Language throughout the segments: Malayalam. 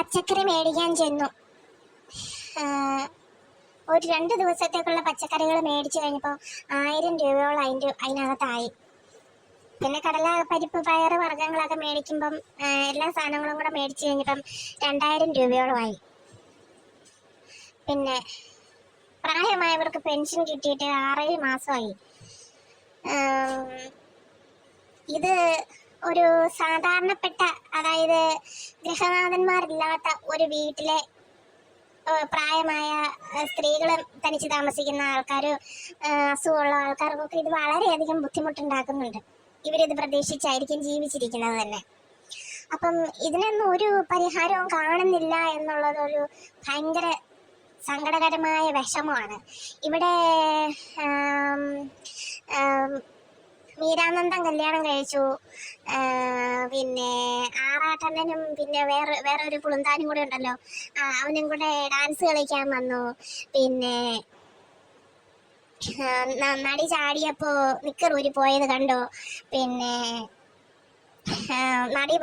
പച്ചക്കറി മേടിക്കാൻ ചെന്നു. ഒരു 2 ദിവസത്തേക്കുള്ള പച്ചക്കറികൾ മേടിച്ചു കഴിഞ്ഞപ്പോൾ 1000 രൂപയോളം അതിനകത്തായി. പിന്നെ കടല, പരിപ്പ്, പയറ് വർഗ്ഗങ്ങളൊക്കെ മേടിക്കുമ്പം എല്ലാ സാധനങ്ങളും കൂടെ മേടിച്ചു കഴിഞ്ഞപ്പം 2000 രൂപയോളമായി. പിന്നെ പ്രായമായവർക്ക് പെൻഷൻ കിട്ടിയിട്ട് 6 മാസമായി. ഇത് ഒരു സാധാരണപ്പെട്ട, അതായത് ഗൃഹനാഥന്മാരില്ലാത്ത ഒരു വീട്ടിലെ പ്രായമായ സ്ത്രീകളും തനിച്ച് താമസിക്കുന്ന ആൾക്കാരും അസുഖമുള്ള ആൾക്കാർക്കൊക്കെ ഇത് വളരെയധികം ബുദ്ധിമുട്ടുണ്ടാക്കുന്നുണ്ട്. ഇവരിത് പ്രതീക്ഷിച്ചായിരിക്കും ജീവിച്ചിരിക്കുന്നത് തന്നെ. അപ്പം ഇതിനൊന്നും ഒരു പരിഹാരവും കാണുന്നില്ല എന്നുള്ളതൊരു ഭയങ്കര സങ്കടകരമായ വിഷമമാണ്. ഇവിടെ മീരാനന്ദൻ കല്യാണം കഴിച്ചു. പിന്നെ ആറാട്ടണ്ണനും പിന്നെ വേറൊരു പുളുന്താനും കൂടെ ഉണ്ടല്ലോ, അവനും കൂടെ ഡാൻസ് കളിക്കാൻ വന്നു. പിന്നെ നടി ചാടിയപ്പോൾ നിക്കർ ഊരി പോയത് കണ്ടോ? പിന്നെ നടി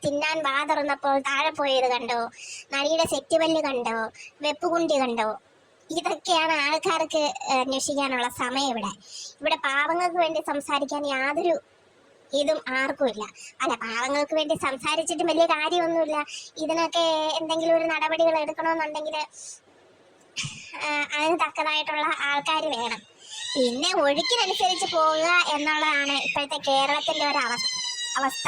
തിന്നാൻ വാ തുറന്നപ്പോൾ താഴെ പോയത് കണ്ടോ? നടിയുടെ സെറ്റുപല്ല് കണ്ടോ? വെപ്പുകുണ്ടി കണ്ടോ? ഇതൊക്കെയാണ് ആൾക്കാർക്ക് അന്വേഷിക്കാനുള്ള സമയം. ഇവിടെ പാവങ്ങൾക്ക് വേണ്ടി സംസാരിക്കാൻ യാതൊരു ഇതും ആർക്കുമില്ല. അല്ല, പാവങ്ങൾക്ക് വേണ്ടി സംസാരിച്ചിട്ടും വലിയ കാര്യമൊന്നുമില്ല. ഇതിനൊക്കെ എന്തെങ്കിലും ഒരു നടപടികൾ എടുക്കണമെന്നുണ്ടെങ്കിൽ അതിന് തക്കതായിട്ടുള്ള ആൾക്കാർ വേണം. പിന്നെ ഒഴുക്കിനനുസരിച്ച് പോവുക എന്നുള്ളതാണ് ഇപ്പോഴത്തെ കേരളത്തിൻ്റെ ഒരു അവസ്ഥ.